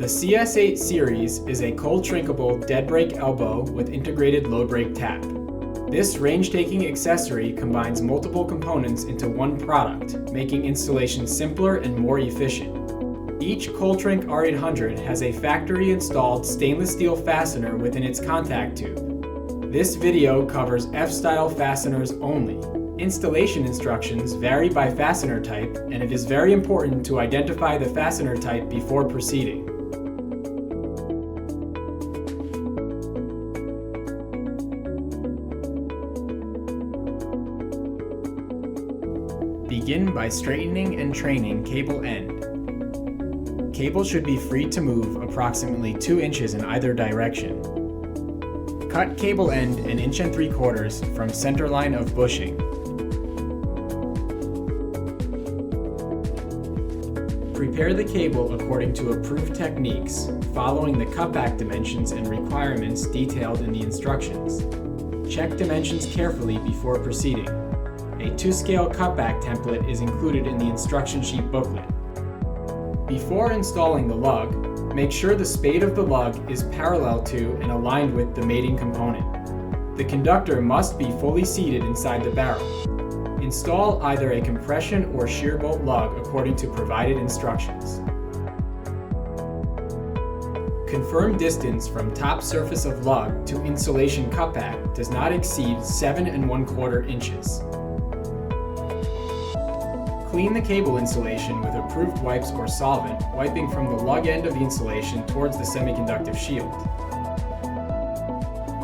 The CS8 series is a cold shrinkable dead brake elbow with integrated load brake tap. This range-taking accessory combines multiple components into one product, making installation simpler and more efficient. Each cold shrink R800 has a factory-installed stainless steel fastener within its contact tube. This video covers F-style fasteners only. Installation instructions vary by fastener type, and it is very important to identify the fastener type before proceeding. Begin by straightening and training cable end. Cable should be free to move approximately 2 inches in either direction. Cut cable end 1 3/4 inches from center line of bushing. Prepare the cable according to approved techniques, following the cutback dimensions and requirements detailed in the instructions. Check dimensions carefully before proceeding. A 2-scale cutback template is included in the instruction sheet booklet. Before installing the lug, make sure the spade of the lug is parallel to and aligned with the mating component. The conductor must be fully seated inside the barrel. Install either a compression or shear bolt lug according to provided instructions. Confirm distance from top surface of lug to insulation cutback does not exceed 7 1/4 inches. Clean the cable insulation with approved wipes or solvent, wiping from the lug end of the insulation towards the semiconductive shield.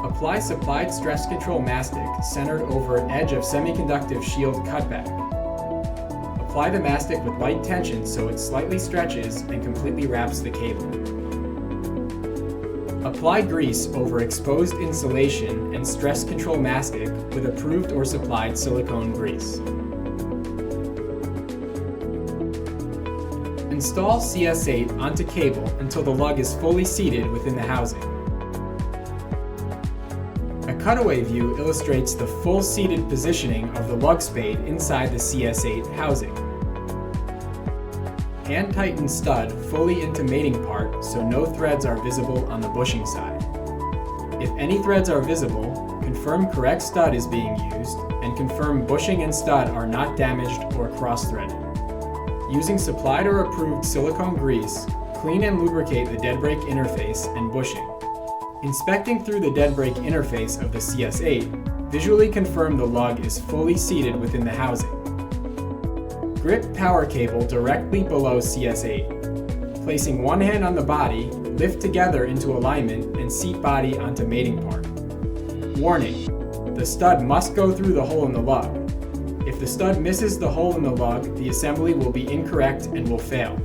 Apply supplied stress control mastic centered over edge of semiconductive shield cutback. Apply the mastic with light tension so it slightly stretches and completely wraps the cable. Apply grease over exposed insulation and stress control mastic with approved or supplied silicone grease. Install CS8 onto cable until the lug is fully seated within the housing. A cutaway view illustrates the full seated positioning of the lug spade inside the CS8 housing. Hand tighten stud fully into mating part so no threads are visible on the bushing side. If any threads are visible, confirm correct stud is being used and confirm bushing and stud are not damaged or cross-threaded. Using supplied or approved silicone grease, clean and lubricate the dead brake interface and bushing. Inspecting through the dead brake interface of the CS8, visually confirm the lug is fully seated within the housing. Grip power cable directly below CS8. Placing one hand on the body, lift together into alignment and seat body onto mating part. Warning: the stud must go through the hole in the lug. If the stud misses the hole in the lug, the assembly will be incorrect and will fail.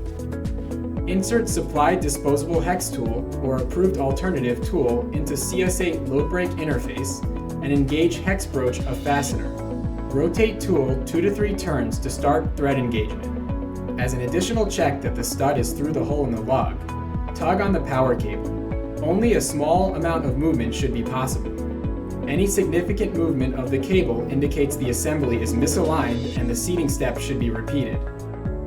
Insert supplied disposable hex tool or approved alternative tool into CS8 load brake interface and engage hex broach of fastener. Rotate tool 2 to 3 turns to start thread engagement. As an additional check that the stud is through the hole in the lug, tug on the power cable. Only a small amount of movement should be possible. Any significant movement of the cable indicates the assembly is misaligned and the seating step should be repeated.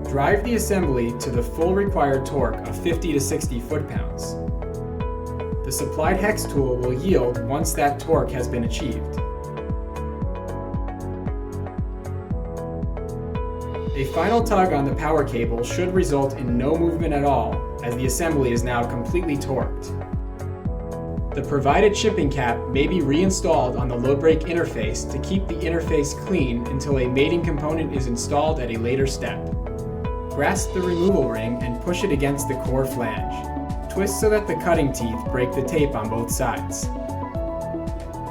Drive the assembly to the full required torque of 50 to 60 foot-pounds. The supplied hex tool will yield once that torque has been achieved. A final tug on the power cable should result in no movement at all, as the assembly is now completely torqued. The provided shipping cap may be reinstalled on the load brake interface to keep the interface clean until a mating component is installed at a later step. Grasp the removal ring and push it against the core flange. Twist so that the cutting teeth break the tape on both sides.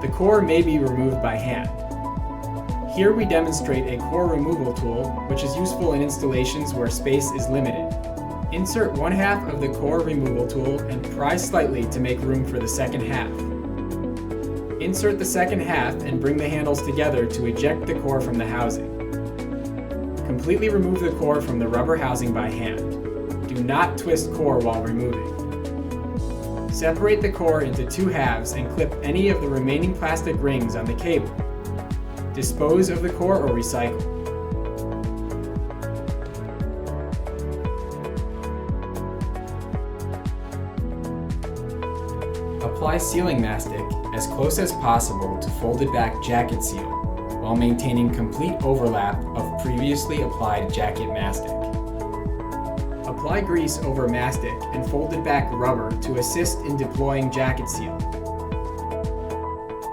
The core may be removed by hand. Here we demonstrate a core removal tool, which is useful in installations where space is limited. Insert 1/2 of the core removal tool and pry slightly to make room for the second half. Insert the second half and bring the handles together to eject the core from the housing. Completely remove the core from the rubber housing by hand. Do not twist core while removing. Separate the core into 2 halves and clip any of the remaining plastic rings on the cable. Dispose of the core or recycle. apply sealing mastic as close as possible to folded back jacket seal, while maintaining complete overlap of previously applied jacket mastic. Apply grease over mastic and folded back rubber to assist in deploying jacket seal.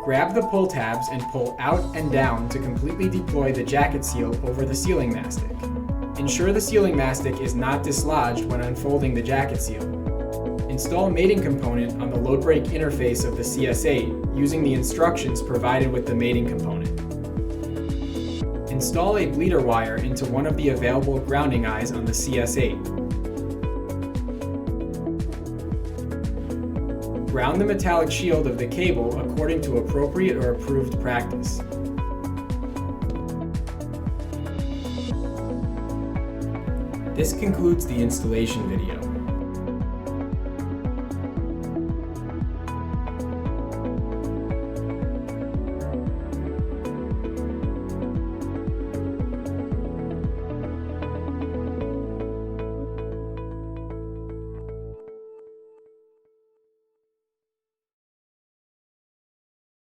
Grab the pull tabs and pull out and down to completely deploy the jacket seal over the sealing mastic. Ensure the sealing mastic is not dislodged when unfolding the jacket seal. Install mating component on the load brake interface of the CS8 using the instructions provided with the mating component. Install a bleeder wire into one of the available grounding eyes on the CS8. Ground the metallic shield of the cable according to appropriate or approved practice. This concludes the installation video.